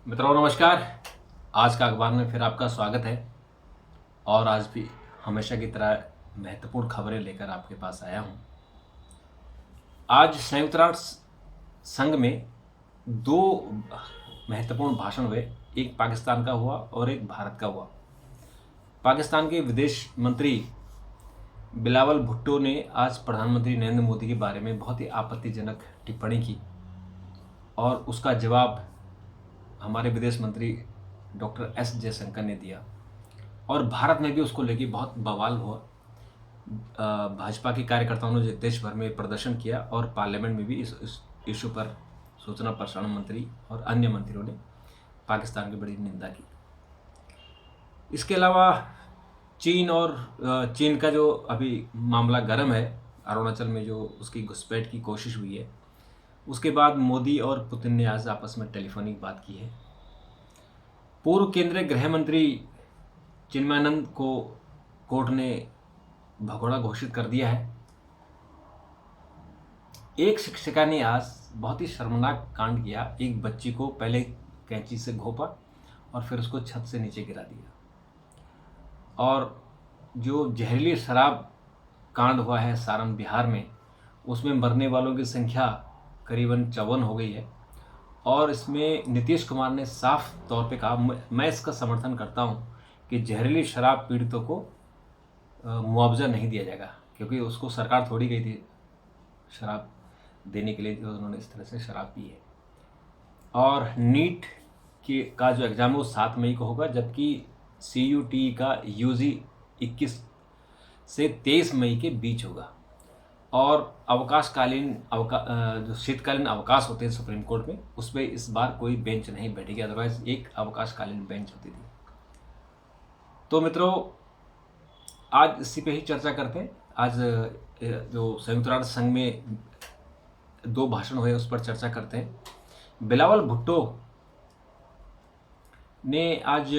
मित्रों नमस्कार। आज का अखबार में फिर आपका स्वागत है और आज भी हमेशा की तरह महत्वपूर्ण खबरें लेकर आपके पास आया हूं। आज संयुक्त राष्ट्र संघ में दो महत्वपूर्ण भाषण हुए, एक पाकिस्तान का हुआ और एक भारत का हुआ। पाकिस्तान के विदेश मंत्री बिलावल भुट्टो ने आज प्रधानमंत्री नरेंद्र मोदी के बारे में बहुत ही आपत्तिजनक टिप्पणी की और उसका जवाब हमारे विदेश मंत्री डॉक्टर एस जयशंकर ने दिया और भारत में भी उसको लेके बहुत बवाल हुआ। भाजपा के कार्यकर्ताओं ने देश भर में प्रदर्शन किया और पार्लियामेंट में भी इस इशू पर सूचना प्रसारण मंत्री और अन्य मंत्रियों ने पाकिस्तान की बड़ी निंदा की। इसके अलावा चीन का जो अभी मामला गर्म है, अरुणाचल में जो उसकी घुसपैठ की कोशिश हुई है, उसके बाद मोदी और पुतिन ने आज आपस में टेलीफोनिक बात की है। पूर्व केंद्रीय गृह मंत्री चिन्मयानंद को कोर्ट ने भगोड़ा घोषित कर दिया है। एक शिक्षिका ने आज बहुत ही शर्मनाक कांड किया। एक बच्ची को पहले कैंची से घोंपा और फिर उसको छत से नीचे गिरा दिया। और जो जहरीली शराब कांड हुआ है सारण बिहार में, उसमें मरने वालों की संख्या करीबन 54 हो गई है। और इसमें नीतीश कुमार ने साफ तौर पे कहा, मैं इसका समर्थन करता हूं कि जहरीली शराब पीड़ितों को मुआवजा नहीं दिया जाएगा, क्योंकि उसको सरकार थोड़ी गई थी शराब देने के लिए जो उन्होंने इस तरह से शराब पी है। और नीट का जो एग्ज़ाम है वो 7 मई को होगा, जबकि CUT का UG 21 से 23 मई के बीच होगा। और जो शीतकालीन अवकाश होते हैं सुप्रीम कोर्ट में, उसमें इस बार कोई बेंच नहीं बैठेगी, अदरवाइज एक अवकाशकालीन बेंच होती थी। तो मित्रों, आज इसी पे ही चर्चा करते हैं। आज जो संयुक्त राष्ट्र संघ में 2 भाषण हुए उस पर चर्चा करते हैं। बिलावल भुट्टो ने आज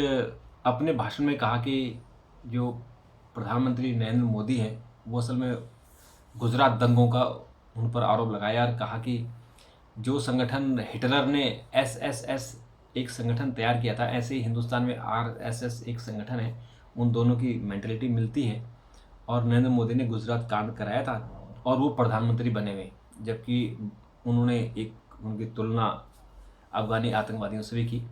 अपने भाषण में कहा कि जो प्रधानमंत्री नरेंद्र मोदी हैं वो असल में गुजरात दंगों का उन पर आरोप लगाया और कहा कि जो संगठन हिटलर ने SSS एक संगठन तैयार किया था, ऐसे ही हिंदुस्तान में RSS एक संगठन है। उन दोनों की मेंटलिटी मिलती है और नरेंद्र मोदी ने गुजरात कांड कराया था और वो प्रधानमंत्री बने हुए, जबकि उन्होंने उनकी तुलना अफगानी आतंकवादियों से भी की।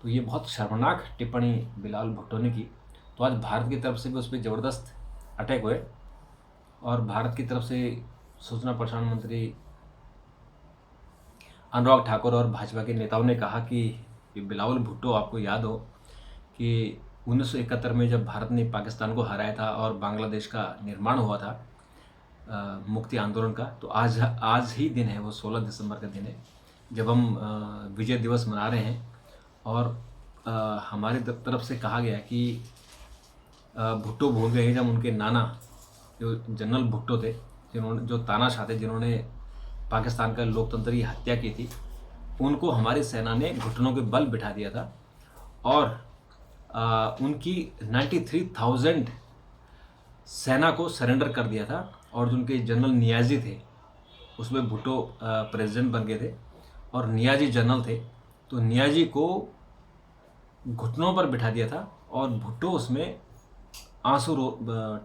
तो ये बहुत शर्मनाक टिप्पणी बिलावल भुट्टो ने की। तो आज भारत की तरफ से भी उस पर ज़बरदस्त अटैक हुए और भारत की तरफ से सूचना प्रसारण मंत्री अनुराग ठाकुर और भाजपा के नेताओं ने कहा कि बिलावल भुट्टो, आपको याद हो कि 1971 में जब भारत ने पाकिस्तान को हराया था और बांग्लादेश का निर्माण हुआ था मुक्ति आंदोलन का, तो आज ही दिन है, वो 16 दिसंबर का दिन है जब हम विजय दिवस मना रहे हैं। और हमारी तरफ से कहा गया कि भुट्टो भूल गए जब उनके नाना जो जनरल भुट्टो थे, जो तानाशाह थे, जिन्होंने पाकिस्तान का लोकतंत्र की हत्या की थी, उनको हमारी सेना ने घुटनों के बल बिठा दिया था और उनकी 93,000 सेना को सरेंडर कर दिया था। और जो उनके जनरल नियाजी थे, उसमें भुट्टो प्रेसिडेंट बन गए थे और नियाजी जनरल थे, तो नियाजी को घुटनों पर बिठा दिया था और भुट्टो उसमें आंसू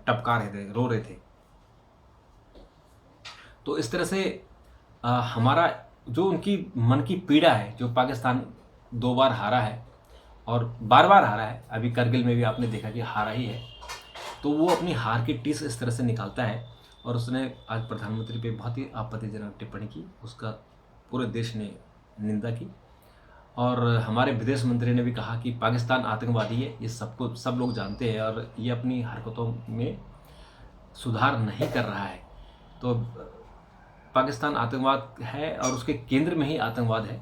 टपका रहे थे, रो रहे थे। तो इस तरह से हमारा जो उनकी मन की पीड़ा है, जो पाकिस्तान 2 बार हारा है और बार बार हारा है, अभी करगिल में भी आपने देखा कि हारा ही है, तो वो अपनी हार की टीस इस तरह से निकालता है। और उसने आज प्रधानमंत्री पे बहुत ही आपत्तिजनक टिप्पणी की, उसका पूरे देश ने निंदा की। और हमारे विदेश मंत्री ने भी कहा कि पाकिस्तान आतंकवादी है, ये सब लोग जानते हैं और ये अपनी हरकतों में सुधार नहीं कर रहा है। तो पाकिस्तान आतंकवाद है और उसके केंद्र में ही आतंकवाद है।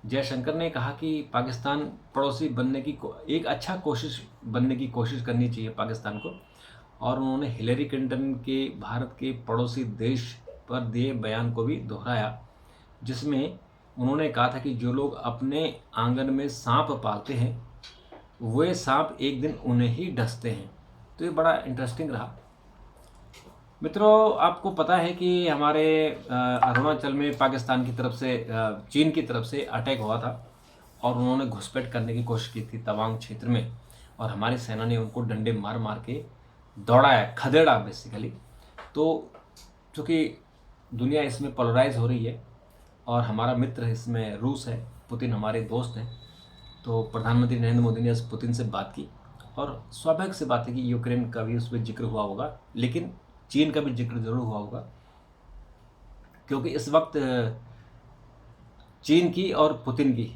जयशंकर ने कहा कि पाकिस्तान पड़ोसी बनने की एक अच्छा कोशिश बनने की कोशिश करनी चाहिए पाकिस्तान को। और उन्होंने हिलेरी क्लिंटन के भारत के पड़ोसी देश पर दिए बयान को भी दोहराया, जिसमें उन्होंने कहा था कि जो लोग अपने आंगन में सांप पालते हैं वे सांप एक दिन उन्हें ही डसते हैं। तो ये बड़ा इंटरेस्टिंग रहा। मित्रों, आपको पता है कि हमारे अरुणाचल में पाकिस्तान की तरफ से चीन की तरफ से अटैक हुआ था और उन्होंने घुसपैठ करने की कोशिश की थी तवांग क्षेत्र में, और हमारी सेना ने उनको डंडे मार मार के दौड़ाया, खदेड़ा बेसिकली। तो चूँकि दुनिया इसमें पोलराइज हो रही है और हमारा मित्र इसमें रूस है, पुतिन हमारे दोस्त हैं, तो प्रधानमंत्री नरेंद्र मोदी ने पुतिन से बात की, और स्वाभाविक सी बात है कि यूक्रेन का भी उसमें जिक्र हुआ होगा, लेकिन चीन का भी जिक्र जरूर हुआ होगा, क्योंकि इस वक्त चीन की और पुतिन की,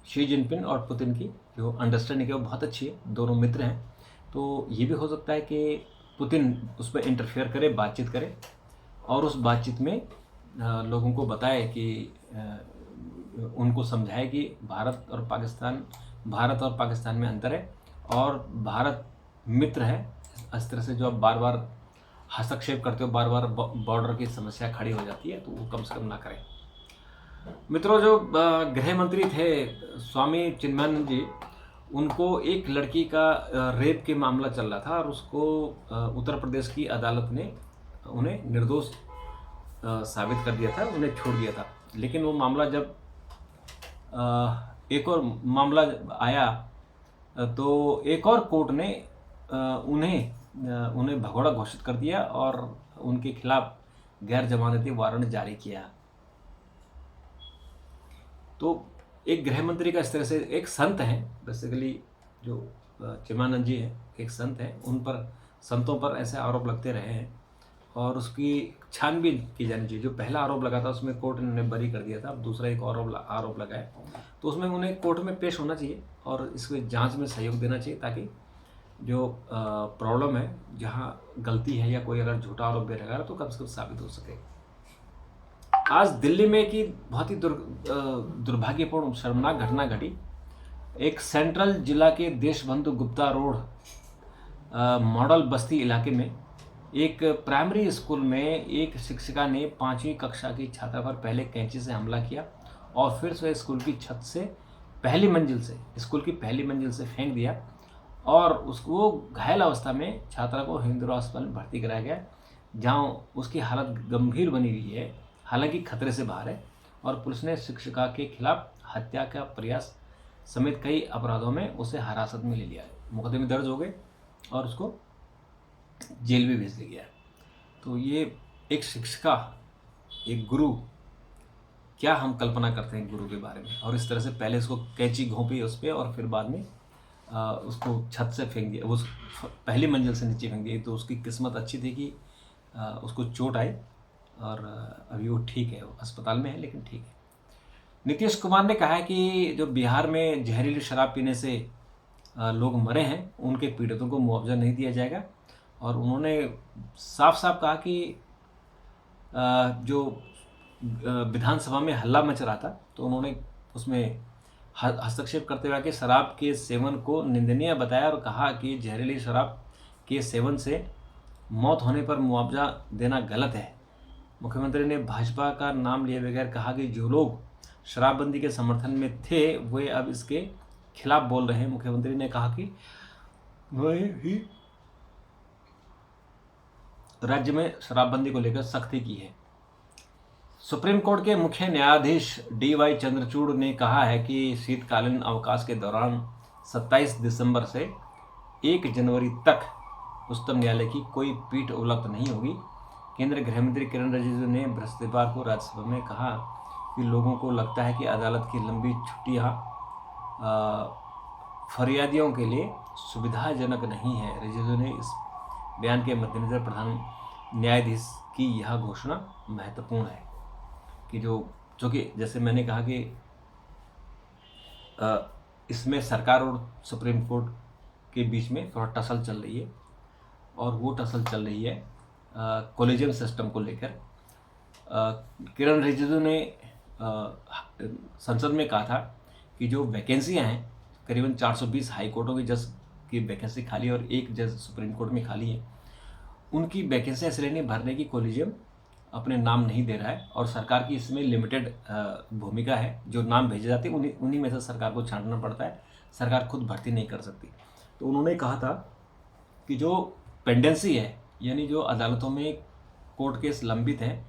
शी जिनपिंग और पुतिन की जो अंडरस्टैंडिंग है वो बहुत अच्छी है, दोनों मित्र हैं। तो ये भी हो सकता है कि पुतिन उस पर इंटरफेयर करे, बातचीत करे, और उस बातचीत में लोगों को बताए कि उनको समझाए कि भारत और पाकिस्तान में अंतर है, और भारत मित्र है। इस तरह से जो आप बार बार हस्तक्षेप करते हो, बार बार बॉर्डर की समस्या खड़ी हो जाती है, तो वो कम से कम ना करें। मित्रों, जो गृह मंत्री थे स्वामी चिन्मयानंद जी, उनको एक लड़की का रेप के मामला चल रहा था, और उसको उत्तर प्रदेश की अदालत ने उन्हें निर्दोष साबित कर दिया था, उन्हें छोड़ दिया था। लेकिन वो मामला जब एक और मामला आया तो एक और कोर्ट ने उन्हें भगोड़ा घोषित कर दिया और उनके खिलाफ गैर जमानती वारंट जारी किया। तो एक गृह मंत्री का इस तरह से, एक संत हैं बेसिकली, जो चिन्मयानंद जी हैं, एक संत हैं, उन पर, संतों पर ऐसे आरोप लगते रहे हैं, और उसकी छानबीन की जानी चाहिए। जो पहला आरोप लगा था उसमें कोर्ट ने उन्हें बरी कर दिया था, अब दूसरा एक आरोप लगा है, तो उसमें उन्हें कोर्ट में पेश होना चाहिए और इसके जांच में सहयोग देना चाहिए, ताकि जो प्रॉब्लम है, जहां गलती है या कोई अगर झूठा आरोप दे रहा है तो कम से कम साबित हो सके। आज दिल्ली में एक बहुत ही दुर्भाग्यपूर्ण शर्मनाक घटना घटी। एक सेंट्रल जिला के देशबंधु गुप्ता रोड मॉडल बस्ती इलाके में एक प्राइमरी स्कूल में एक शिक्षिका ने 5वीं कक्षा की छात्रा पर पहले कैंची से हमला किया और फिर से स्कूल की छत से स्कूल की पहली मंजिल से फेंक दिया, और उसको घायल अवस्था में छात्रा को हिंदू अस्पताल में भर्ती कराया गया, जहां उसकी हालत गंभीर बनी हुई है, हालांकि खतरे से बाहर है, और पुलिस ने शिक्षिका के खिलाफ हत्या का प्रयास समेत कई अपराधों में उसे हिरासत में ले लिया है। मुकदमे दर्ज हो गए और उसको जेल भी भेज दिया गया। तो ये एक शिक्षिका, एक गुरु, क्या हम कल्पना करते हैं गुरु के बारे में, और इस तरह से पहले उसको कैंची घोंपी उस पर और फिर बाद में उसको छत से फेंक दिया, वो पहली मंजिल से नीचे फेंक दिया। तो उसकी किस्मत अच्छी थी कि उसको चोट आई, और अभी वो ठीक है, वो अस्पताल में है, लेकिन ठीक है। नीतीश कुमार ने कहा है कि जो बिहार में जहरीली शराब पीने से लोग मरे हैं, उनके पीड़ितों को मुआवजा नहीं दिया जाएगा, और उन्होंने साफ साफ कहा कि जो विधानसभा में हल्ला मच रहा था, तो उन्होंने उसमें हस्तक्षेप करते हुए कि शराब के सेवन को निंदनीय बताया और कहा कि जहरीली शराब के सेवन से मौत होने पर मुआवजा देना गलत है। मुख्यमंत्री ने भाजपा का नाम लिए बगैर कहा कि जो लोग शराबबंदी के समर्थन में थे वे अब इसके खिलाफ बोल रहे हैं। मुख्यमंत्री ने कहा कि वह ही राज्य में शराबबंदी को लेकर सख्ती की है। सुप्रीम कोर्ट के मुख्य न्यायाधीश DY चंद्रचूड़ ने कहा है कि शीतकालीन अवकाश के दौरान 27 दिसंबर से 1 जनवरी तक उच्चतम न्यायालय की कोई पीठ उपलब्ध नहीं होगी। केंद्रीय गृह मंत्री किरण रिजिजू ने बृहस्पतिवार को राज्यसभा में कहा कि लोगों को लगता है कि अदालत की लंबी छुट्टियां फरियादियों के लिए सुविधाजनक नहीं है। रिजिजू ने इस बयान के मद्देनजर प्रधान न्यायाधीश की यह घोषणा महत्वपूर्ण है कि जो कि जैसे मैंने कहा कि इसमें सरकार और सुप्रीम कोर्ट के बीच में थोड़ा टसल चल रही है, और वो टसल चल रही है कॉलेजियम सिस्टम को लेकर। किरण रिजिजू ने संसद में कहा था कि जो वैकेंसियां हैं, करीबन 420 हाई कोर्टों की जज की वैकेंसी खाली और 1 जज सुप्रीम कोर्ट में खाली है, उनकी वैकेंसियां इसलिए नहीं भरने की कॉलेजियम अपने नाम नहीं दे रहा है, और सरकार की इसमें लिमिटेड भूमिका है। जो नाम भेजे जाते हैं उन्हीं में से सरकार को छांटना पड़ता है, सरकार खुद भर्ती नहीं कर सकती। तो उन्होंने कहा था कि जो पेंडेंसी है, यानी जो अदालतों में कोर्ट केस लंबित हैं,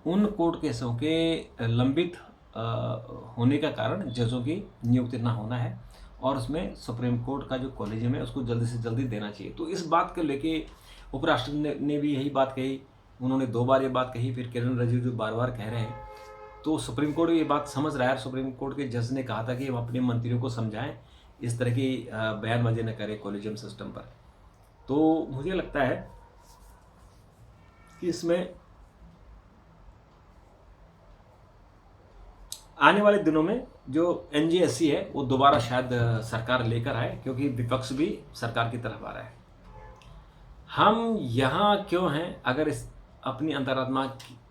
उन कोर्ट केसों के लंबित होने का कारण जजों की नियुक्ति ना होना है और उसमें सुप्रीम कोर्ट का जो कॉलेजियम है उसको जल्दी से जल्दी देना चाहिए। तो इस बात को लेके उपराष्ट्रपति ने भी यही बात कही। उन्होंने 2 बार ये बात कही, फिर किरण रिजिजू बार बार कह रहे हैं। तो सुप्रीम कोर्ट ये बात समझ रहा है। सुप्रीम कोर्ट के जज ने कहा था कि हम अपने मंत्रियों को समझाएं, इस तरह की बयानबाजी न करें कॉलेजियम सिस्टम पर। तो मुझे लगता है कि इसमें आने वाले दिनों में जो एनजीएससी है वो दोबारा शायद सरकार लेकर आए, क्योंकि विपक्ष भी सरकार की तरफ आ रहा है। हम यहाँ क्यों हैं अगर इस अपनी अंतरात्मा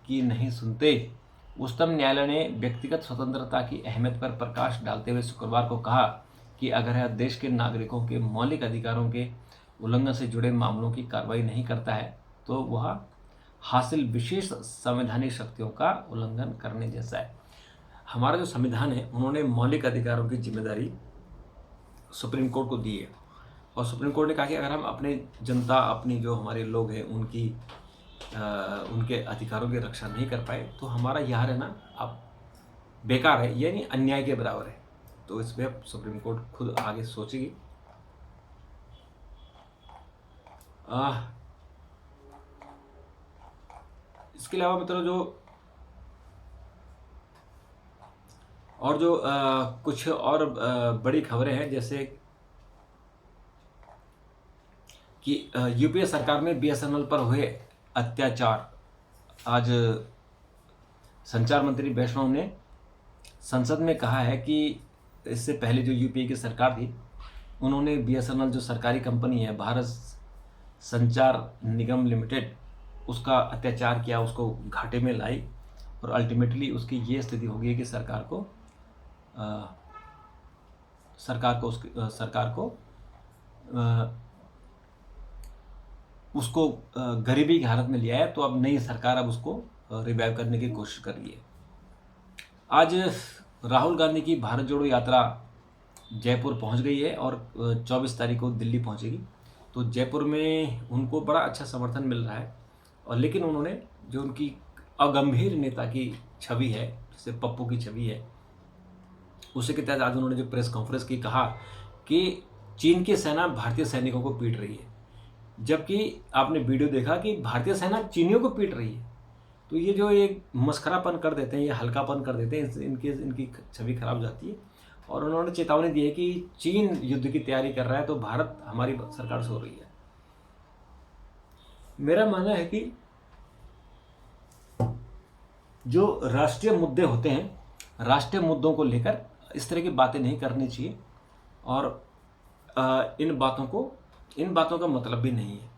की नहीं सुनते। उच्चतम न्यायालय ने व्यक्तिगत स्वतंत्रता की अहमियत पर प्रकाश डालते हुए शुक्रवार को कहा कि अगर यह देश के नागरिकों के मौलिक अधिकारों के उल्लंघन से जुड़े मामलों की कार्रवाई नहीं करता है तो वह हासिल विशेष संवैधानिक शक्तियों का उल्लंघन करने जैसा है। हमारा जो संविधान है उन्होंने मौलिक अधिकारों की जिम्मेदारी सुप्रीम कोर्ट को दी है और सुप्रीम कोर्ट ने कहा कि अगर हम अपने जनता, अपनी जो हमारे लोग हैं उनके अधिकारों की रक्षा नहीं कर पाए तो हमारा यहाँ रहना अब बेकार है, यानी अन्याय के बराबर है। तो इसमें सुप्रीम कोर्ट खुद आगे सोचेगी। इसके अलावा मित्रों जो कुछ और बड़ी खबरें हैं, जैसे कि यूपीए सरकार में बीएसएनएल पर हुए अत्याचार। आज संचार मंत्री वैष्णव ने संसद में कहा है कि इससे पहले जो यूपीए की सरकार थी उन्होंने बीएसएनएल जो सरकारी कंपनी है भारत संचार निगम लिमिटेड, उसका अत्याचार किया, उसको घाटे में लाई और अल्टीमेटली उसकी ये स्थिति हो गई कि सरकार को उसको गरीबी की हालत में लिया है। तो अब नई सरकार अब उसको रिवाइव करने की कोशिश कर रही है। आज राहुल गांधी की भारत जोड़ो यात्रा जयपुर पहुंच गई है और 24 तारीख को दिल्ली पहुंचेगी। तो जयपुर में उनको बड़ा अच्छा समर्थन मिल रहा है और लेकिन उन्होंने जो उनकी अगंभीर नेता की छवि है, जैसे पप्पू की छवि है, उसी के तहत आज उन्होंने जो प्रेस कॉन्फ्रेंस की कहा कि चीन की सेना भारतीय सैनिकों को पीट रही है, जबकि आपने वीडियो देखा कि भारतीय सेना चीनियों को पीट रही है। तो ये जो एक मस्खरापन कर देते हैं, ये हल्कापन कर देते हैं, इनकी छवि खराब हो जाती है। और उन्होंने चेतावनी दी है कि चीन युद्ध की तैयारी कर रहा है तो भारत, हमारी सरकार सो रही है। मेरा मानना है कि जो राष्ट्रीय मुद्दे होते हैं, राष्ट्रीय मुद्दों को लेकर इस तरह की बातें नहीं करनी चाहिए और इन बातों का मतलब भी नहीं है।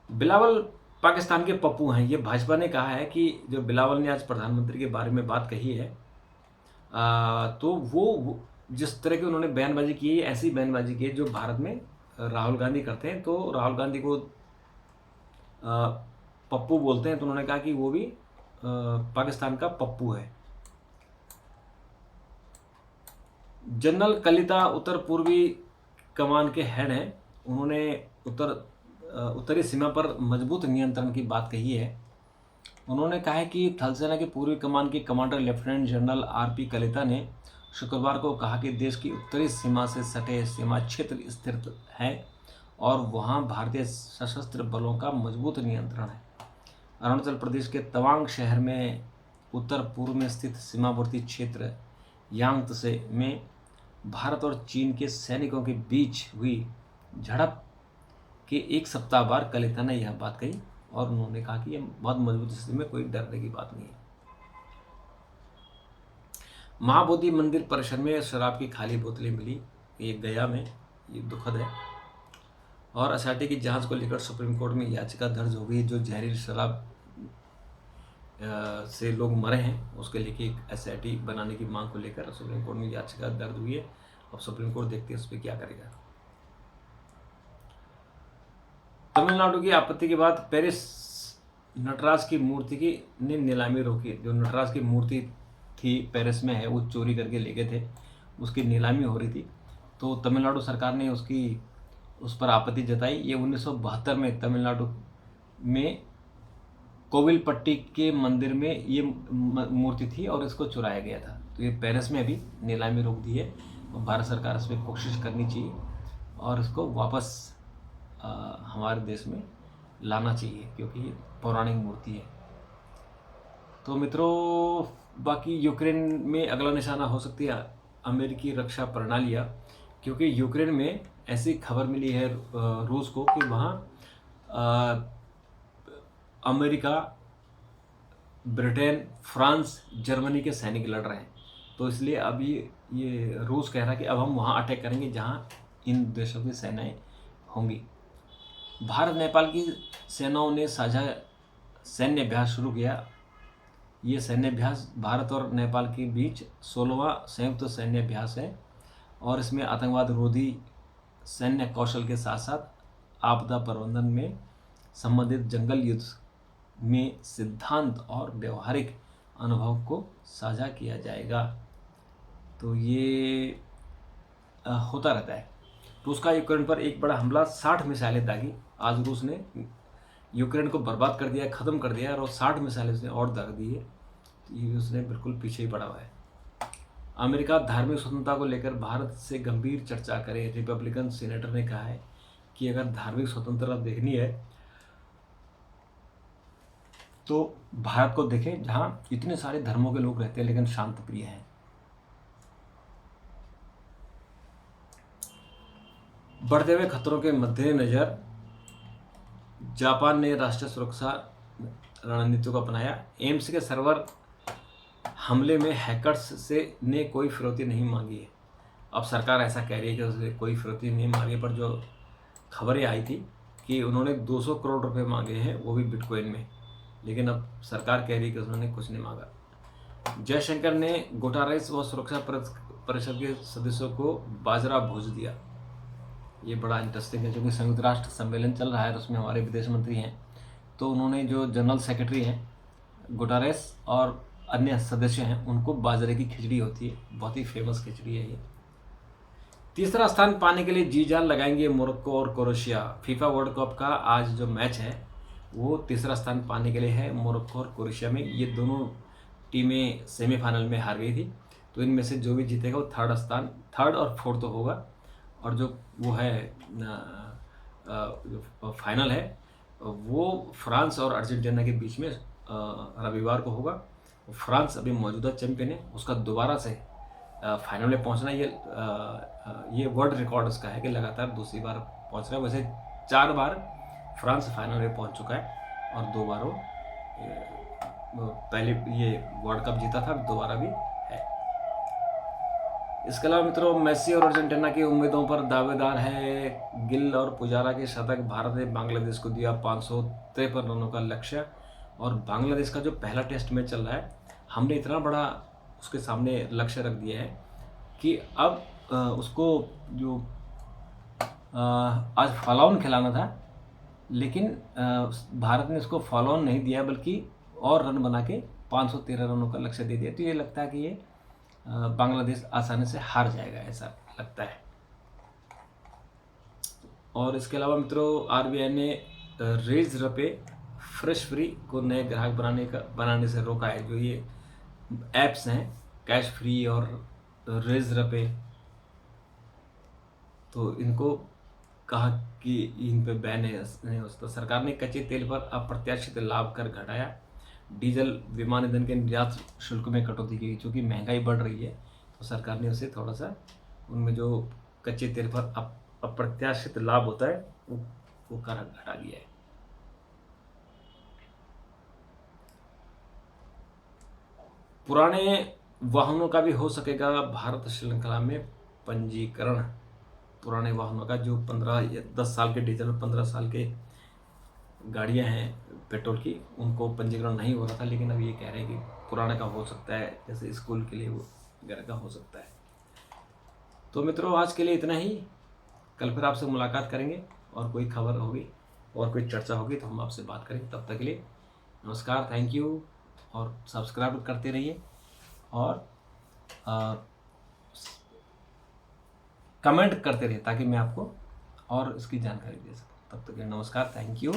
बिलावल पाकिस्तान के पप्पू हैं। ये भाजपा ने कहा है कि जो बिलावल ने आज प्रधानमंत्री के बारे में बात कही है, तो वो जिस तरह की उन्होंने बयानबाजी की है, ऐसी बयानबाजी की है जो भारत में राहुल गांधी करते हैं। तो राहुल गांधी को पप्पू बोलते हैं, तो उन्होंने कहा कि वो भी पाकिस्तान का पप्पू है। जनरल कलिता उत्तर पूर्वी कमान के हेड हैं। उन्होंने उत्तरी सीमा पर मजबूत नियंत्रण की बात कही है। उन्होंने कहा है कि थल सेना के पूर्वी कमान के commander lieutenant general RP Kalita ने शुक्रवार को कहा कि देश की उत्तरी सीमा से सटे सीमा क्षेत्र स्थित है और वहां भारतीय सशस्त्र बलों का मजबूत नियंत्रण है। अरुणाचल प्रदेश के तवांग शहर में उत्तर पूर्व में स्थित सीमावर्ती क्षेत्र यांगत्से में भारत और चीन के सैनिकों के बीच हुई झड़प के एक सप्ताह बाद कलिता ने यह बात कही और उन्होंने कहा कि यह बहुत मजबूत स्थिति में कोई डरने की बात नहीं है। महाबोधि मंदिर परिसर में शराब की खाली बोतलें मिली, ये गया में, ये दुखद है। और एसआईटी की जांच को लेकर सुप्रीम कोर्ट में याचिका दर्ज हो गई। जो जहरीली शराब से लोग मरे हैं उसके लेके एक एसआईटी बनाने की मांग को लेकर सुप्रीम कोर्ट में याचिका दर्ज हुई है। अब सुप्रीम कोर्ट देखते हैं उस पर क्या करेगा। तमिलनाडु की आपत्ति के बाद पेरिस नटराज की मूर्ति की ने नीलामी रोकी। जो नटराज की मूर्ति थी पेरिस में है, वो चोरी करके ले गए थे, उसकी नीलामी हो रही थी। तो तमिलनाडु सरकार ने उस पर आपत्ति जताई। ये 1972 में तमिलनाडु में कोविलपट्टी के मंदिर में ये मूर्ति थी और इसको चुराया गया था। तो ये पेरिस में अभी नीलामी रोक दी है और भारत सरकार इस पर कोशिश करनी चाहिए और इसको वापस हमारे देश में लाना चाहिए, क्योंकि ये पौराणिक मूर्ति है। तो मित्रों, बाकी यूक्रेन में अगला निशाना हो सकती है अमेरिकी रक्षा प्रणालियाँ, क्योंकि यूक्रेन में ऐसी खबर मिली है रूस को कि वहाँ अमेरिका, ब्रिटेन, फ्रांस, जर्मनी के सैनिक लड़ रहे हैं। तो इसलिए अभी ये रूस कह रहा है कि अब हम वहाँ अटैक करेंगे जहाँ इन देशों की सेनाएं होंगी। भारत नेपाल की सेनाओं ने साझा सैन्य अभ्यास शुरू किया। ये सैन्य अभ्यास भारत और नेपाल के बीच 16वां संयुक्त सैन्य अभ्यास है और इसमें आतंकवाद रोधी सैन्य कौशल के साथ साथ आपदा प्रबंधन में संबंधित जंगल युद्ध में सिद्धांत और व्यवहारिक अनुभव को साझा किया जाएगा। तो ये होता रहता है। रूस का यूक्रेन पर एक बड़ा हमला, 60 मिसाइलें दागी। आज रूस ने यूक्रेन को बर्बाद कर दिया, ख़त्म कर दिया और 60 मिसाइलें उसने और दाग दी है। तो ये उसने बिल्कुल पीछे ही पड़ा हुआ है। अमेरिका धार्मिक स्वतंत्रता को लेकर भारत से गंभीर चर्चा करे। रिपब्लिकन सीनेटर ने कहा है कि अगर धार्मिक स्वतंत्रता देखनी है तो भारत को देखें, जहां इतने सारे धर्मों के लोग रहते हैं लेकिन शांत प्रिय हैं। बढ़ते हुए खतरों के मद्देनजर जापान ने राष्ट्रीय सुरक्षा रणनीति को अपनाया। एम्स के सर्वर हमले में हैकर्स से ने कोई फिरौती नहीं मांगी है। अब सरकार ऐसा कह रही है कि उसने कोई फिरौती नहीं मांगी, पर जो खबरें आई थी कि उन्होंने 200 करोड़ रुपए मांगे हैं, वो भी बिटकॉइन में। लेकिन अब सरकार कह रही है कि उन्होंने कुछ नहीं मांगा। जयशंकर ने गुटारेस व सुरक्षा परिषद के सदस्यों को बाजरा भूज दिया। ये बड़ा इंटरेस्टिंग है, क्योंकि संयुक्त राष्ट्र सम्मेलन चल रहा है और उसमें हमारे विदेश मंत्री हैं। तो उन्होंने जो जनरल सेक्रेटरी हैं गुटारेस और अन्य सदस्य हैं, उनको बाजरे की खिचड़ी होती है, बहुत ही फेमस खिचड़ी है ये। तीसरा स्थान पाने के लिए जी जान लगाएंगे मोरक्को और क्रोएशिया। फीफा वर्ल्ड कप का आज जो मैच है वो तीसरा स्थान पाने के लिए है मोरक्को और क्रोएशिया में। ये दोनों टीमें सेमीफाइनल में हार गई थी, तो इनमें से जो भी जीतेगा वो थर्ड और फोर्थ होगा। और जो वो है जो फाइनल है वो फ्रांस और अर्जेंटीना के बीच में रविवार को होगा। फ्रांस अभी मौजूदा चैंपियन है, उसका दोबारा से फाइनल में पहुंचना ये वर्ल्ड रिकॉर्ड उसका है कि लगातार दूसरी बार पहुंच रहा है। वैसे 4 बार फ्रांस फाइनल में पहुंच चुका है और 2 बार वो पहले ये वर्ल्ड कप जीता था, दोबारा भी है। इसके अलावा मित्रों, मेसी और अर्जेंटीना की उम्मीदों पर दावेदार है गिल और पुजारा के शतक। भारत ने बांग्लादेश को दिया 553 रनों का लक्ष्य। और बांग्लादेश का जो पहला टेस्ट मैच चल रहा है, हमने इतना बड़ा उसके सामने लक्ष्य रख दिया है कि अब उसको जो आज फॉलो ऑन खिलाना था, लेकिन भारत ने उसको फॉलो ऑन नहीं दिया बल्कि और रन बना के 513 रनों का लक्ष्य दे दिया। तो ये लगता है कि ये बांग्लादेश आसानी से हार जाएगा, ऐसा लगता है। और इसके अलावा मित्रों, आरबीआई ने रेज रपे फ्रेश फ्री को नए ग्राहक बनाने से रोका है। जो ये ऐप्स हैं कैश फ्री और रेज रपे, तो इनको कहा कि इन पे बैन नहीं हो सकता। सरकार ने कच्चे तेल पर अप्रत्याशित लाभ कर घटाया। डीजल, विमान ईंधन के निर्यात शुल्क में कटौती की, क्योंकि महंगाई बढ़ रही है तो सरकार ने उसे थोड़ा सा उनमें जो कच्चे तेल पर अप्रत्याशित लाभ होता है वो कर घटा दिया है। पुराने वाहनों का भी हो सकेगा भारत श्रृंखला में पंजीकरण। पुराने वाहनों का जो 15 या 10 साल के डीजल और 15 साल के गाड़ियां हैं पेट्रोल की, उनको पंजीकरण नहीं हो रहा था, लेकिन अब ये कह रहे हैं कि पुराने का हो सकता है, जैसे स्कूल के लिए वो वगैरह का हो सकता है। तो मित्रों, आज के लिए इतना ही। कल फिर आपसे मुलाकात करेंगे और कोई खबर होगी और कोई चर्चा होगी तो हम आपसे बात करेंगे। तब तक के लिए नमस्कार, थैंक यू। और सब्सक्राइब करते रहिए और कमेंट करते रहिए ताकि मैं आपको और इसकी जानकारी दे सकूं। तब तक के लिए नमस्कार, थैंक यू।